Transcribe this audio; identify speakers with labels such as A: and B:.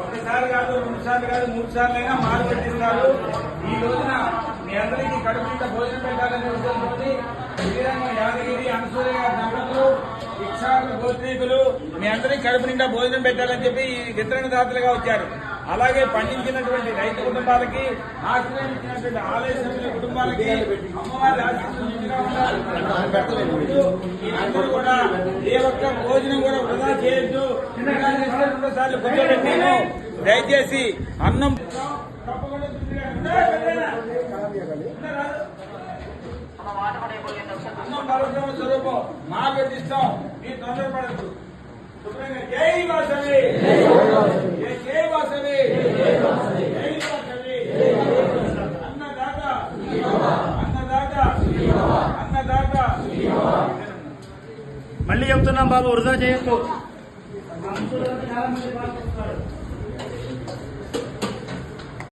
A: ఒకసారి కాదు, 2 సార్లు కాదు, 3 సార్లు అయినా మారు పెట్టిస్తారు. ఈ రోజున మీ అందరికీ కడుపు నిండా భోజనం పెట్టాలనే ఉద్దేశంతో శ్రీరంగం యాదగిరి అనసూయ గారి దంపతులు ఇక్షాకులు గోత్రీకులు మీ అందరికీ కడుపు నిండా భోజనం పెట్టాలని చెప్పి ఈ వితరణదాతలుగా వచ్చారు. అలాగే పండించినటువంటి రైతు కుటుంబాలకి, ఆశ్రయం ఇచ్చినటువంటి ఆలయ సభ్యుల కుటుంబాలకి అమ్మవారి ఆశీస్సులు అందరూ కూడా ఏ ఒక్క భోజనం కూడా వృధా చేయొద్దు. 2 సార్లు కూర్చోబెట్టాను. దయచేసి అన్నం అన్నం పరబ్రహ్మ స్వరూపం మాకెట్టిస్తాం. మీరు తొందరపడద్దు. జై వాసవి, జై వాసవి, జై వాసవి. అన్నదాత అన్నదాత అన్నదాత.
B: మళ్ళీ చెప్తున్నాం బాబు, వృధా చేయొద్దు.
A: చాలా మంది పాల్గొంటున్నారు.